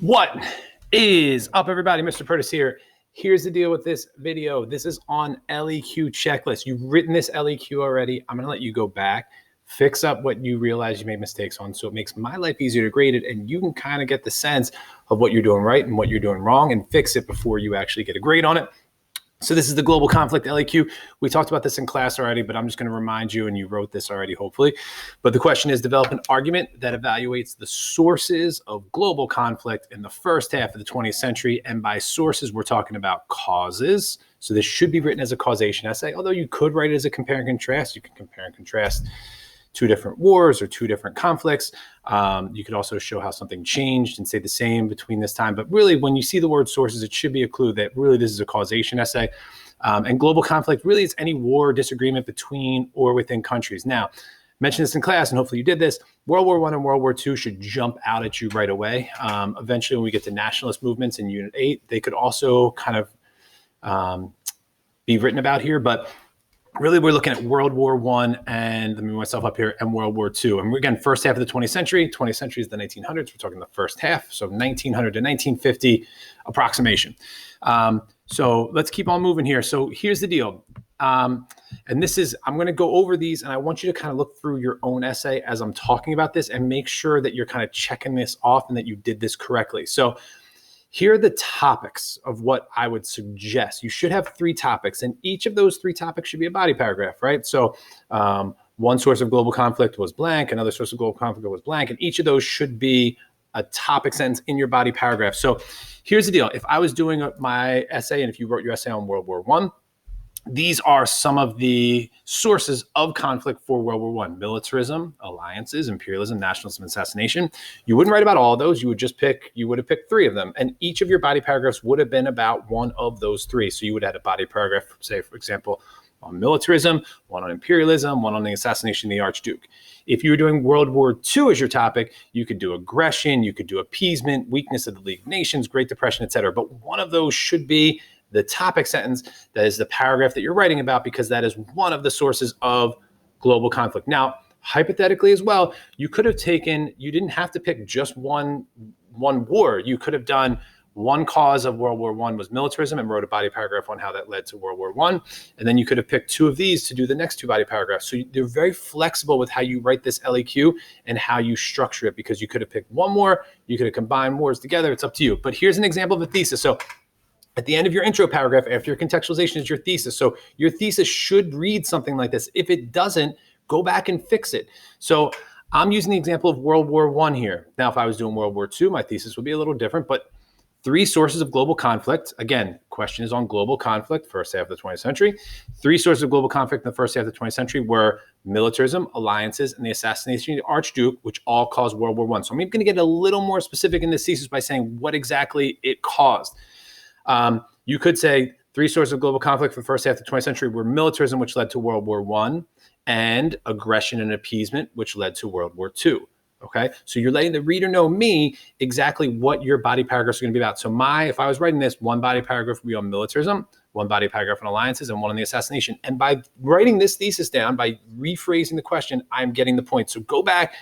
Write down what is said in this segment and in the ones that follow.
What is up, everybody? Mr. Purtis here. Here's the deal with this video. This is on LEQ checklist. You've written this LEQ already. I'm going to let you go back, fix up what you realize you made mistakes on, so it makes my life easier to grade it, and you can kind of get the sense of what you're doing right and what you're doing wrong and fix it before you actually get a grade on it. So this is the global conflict LEQ. We talked about this in class already, but I'm just going to remind you, and you wrote this already, hopefully. But the question is, develop an argument that evaluates the sources of global conflict in the first half of the 20th century. And by sources, we're talking about causes. So this should be written as a causation essay, although you could write it as a compare and contrast. You can compare and contrast two different wars or two different conflicts. You could also show how something changed and say the same between this time. But really, when you see the word sources, it should be a clue that really this is a causation essay. And global conflict really is any war or disagreement between or within countries. Now, I mentioned this in class, and hopefully you did this. World War I and World War II should jump out at you right away. Eventually, when we get to nationalist movements in Unit 8, they could also kind of be written about here. But really, we're looking at World War I, and let me move myself up here, and World War II. And we're, again, first half of the 20th century. 20th century is the 1900s. We're talking the first half, so 1900 to 1950 approximation. So let's keep on moving here. So here's the deal. And this is, I'm going to go over these, and I want you to kind of look through your own essay as I'm talking about this and make sure that you're kind of checking this off and that you did this correctly. So here are the topics of what I would suggest. You should have 3 topics, and each of those 3 topics should be a body paragraph, right? So one source of global conflict was blank, another source of global conflict was blank, and each of those should be a topic sentence in your body paragraph. So here's the deal. If I was doing my essay, and if you wrote your essay on World War I, these are some of the sources of conflict for World War I: militarism, alliances, imperialism, nationalism, assassination. You wouldn't write about all of those. You would have picked 3 of them. And each of your body paragraphs would have been about one of those 3. So you would have had a body paragraph, say, for example, on militarism, one on imperialism, one on the assassination of the Archduke. If you were doing World War II as your topic, you could do aggression, you could do appeasement, weakness of the League of Nations, Great Depression, etc. But one of those should be the topic sentence that is the paragraph that you're writing about, because that is one of the sources of global conflict. Now, hypothetically as well, you didn't have to pick just one war. You could have done one cause of World War I was militarism and wrote a body paragraph on how that led to World War I. And then you could have picked 2 of these to do the next 2 body paragraphs. So they're very flexible with how you write this LEQ and how you structure it, because you could have picked one more, you could have combined wars together. It's up to you. But here's an example of a thesis. So at the end of your intro paragraph, after your contextualization, is your thesis. So your thesis should read something like this. If it doesn't, go back and fix it. So I'm using the example of World War I here. Now, if I was doing World War II, my thesis would be a little different, but 3 sources of global conflict. Again, question is on global conflict, first half of the 20th century. 3 sources of global conflict in the first half of the 20th century were militarism, alliances, and the assassination of the Archduke, which all caused World War I. So I'm going to get a little more specific in this thesis by saying what exactly it caused. You could say 3 sources of global conflict for the first half of the 20th century were militarism, which led to World War I, and aggression and appeasement, which led to World War II. Okay, so you're letting the reader know exactly what your body paragraphs are going to be about. So if I was writing this, one body paragraph would be on militarism, one body paragraph on alliances, and one on the assassination. And by writing this thesis down, by rephrasing the question, I'm getting the point. So go back,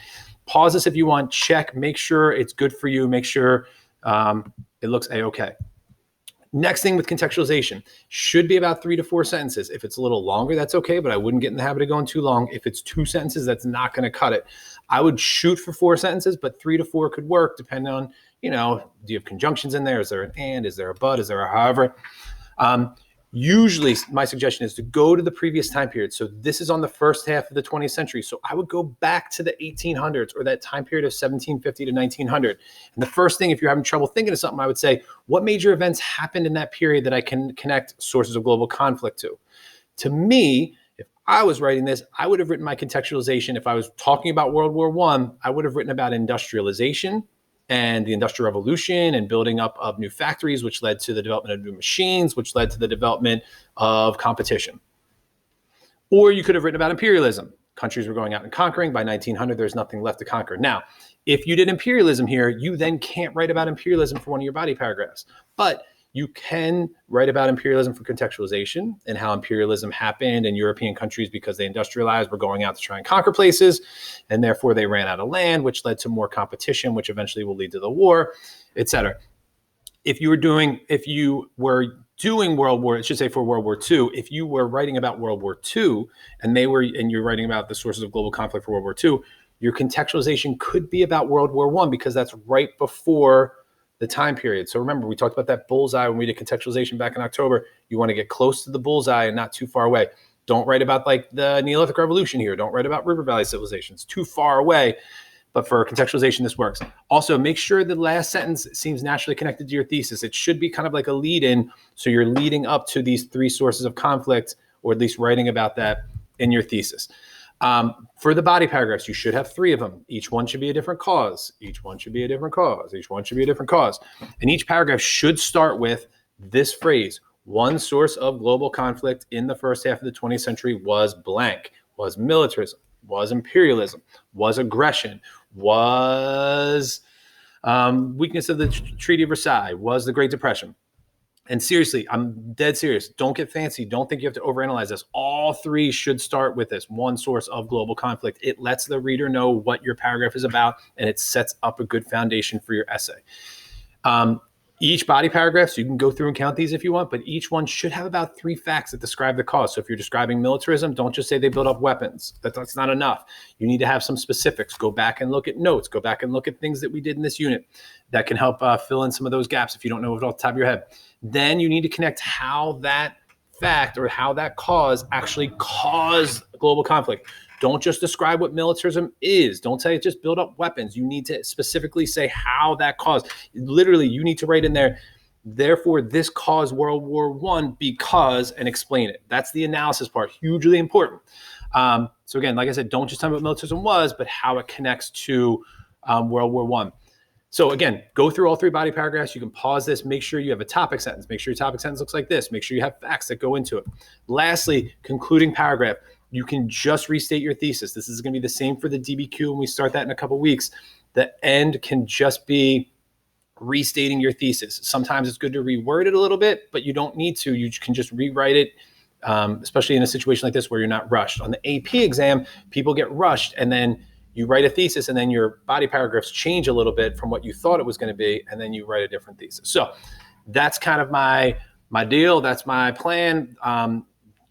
pause this if you want, check, make sure it's good for you, make sure it looks A-okay. Next thing with contextualization, should be about 3 to 4 sentences. If it's a little longer, that's okay, but I wouldn't get in the habit of going too long. If it's 2 sentences, that's not going to cut it. I would shoot for 4 sentences, but 3 to 4 could work depending on, do you have conjunctions in there? Is there an and? Is there a but? Is there a however? Usually my suggestion is to go to the previous time period. So this is on the first half of the 20th century. So I would go back to the 1800s, or that time period of 1750 to 1900. And the first thing, if you're having trouble thinking of something, I would say, what major events happened in that period that I can connect sources of global conflict to? To me, if I was writing this, I would have written my contextualization. If I was talking about World War I would have written about industrialization and the Industrial Revolution and building up of new factories, which led to the development of new machines, which led to the development of competition. Or you could have written about imperialism. Countries were going out and conquering. By 1900, there's nothing left to conquer. Now, if you did imperialism here, you then can't write about imperialism for one of your body paragraphs. But You can write about imperialism for contextualization and how imperialism happened in European countries because they industrialized, were going out to try and conquer places, and therefore they ran out of land, which led to more competition, which eventually will lead to the war, etc. If you were doing World War, I should say for World War II, if you were writing about World War II and you're writing about the sources of global conflict for World War II, your contextualization could be about World War I because that's right before the time period. So remember, we talked about that bullseye when we did contextualization back in October. You want to get close to the bullseye and not too far away. Don't write about like the Neolithic Revolution here. Don't write about River Valley civilizations. Too far away. But for contextualization, this works. Also, make sure the last sentence seems naturally connected to your thesis. It should be kind of like a lead-in, so you're leading up to these three sources of conflict, or at least writing about that in your thesis. For the body paragraphs, you should have 3 of them. Each one should be a different cause. Each one should be a different cause. Each one should be a different cause. And each paragraph should start with this phrase: one source of global conflict in the first half of the 20th century was blank, was militarism, was imperialism, was aggression, was weakness of the Treaty of Versailles, was the Great Depression. And seriously, I'm dead serious. Don't get fancy. Don't think you have to overanalyze this. All 3 should start with this: one source of global conflict. It lets the reader know what your paragraph is about, and it sets up a good foundation for your essay. Each body paragraph, so you can go through and count these if you want, but each one should have about 3 facts that describe the cause. So if you're describing militarism, don't just say they built up weapons. That's not enough. You need to have some specifics. Go back and look at notes. Go back and look at things that we did in this unit that can help fill in some of those gaps if you don't know it off the top of your head. Then you need to connect how that fact or how that cause actually caused global conflict. Don't just describe what militarism is. Don't say it just built up weapons. You need to specifically say how that caused. Literally, you need to write in there, therefore, this caused World War I because, and explain it. That's the analysis part, hugely important. So again, like I said, don't just tell me what militarism was, but how it connects to World War I. So again, go through all 3 body paragraphs. You can pause this. Make sure you have a topic sentence. Make sure your topic sentence looks like this. Make sure you have facts that go into it. Lastly, concluding paragraph. You can just restate your thesis. This is going to be the same for the DBQ when we start that in a couple of weeks. The end can just be restating your thesis. Sometimes it's good to reword it a little bit, but you don't need to. You can just rewrite it, especially in a situation like this where you're not rushed. On the AP exam, people get rushed, and then you write a thesis, and then your body paragraphs change a little bit from what you thought it was going to be, and then you write a different thesis. So that's kind of my deal. That's my plan.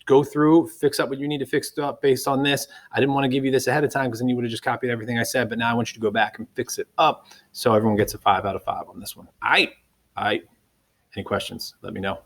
Go through, fix up what you need to fix up based on this. I didn't want to give you this ahead of time because then you would have just copied everything I said, but now I want you to go back and fix it up so everyone gets a 5 out of 5 on this one. All right. Any questions? Let me know.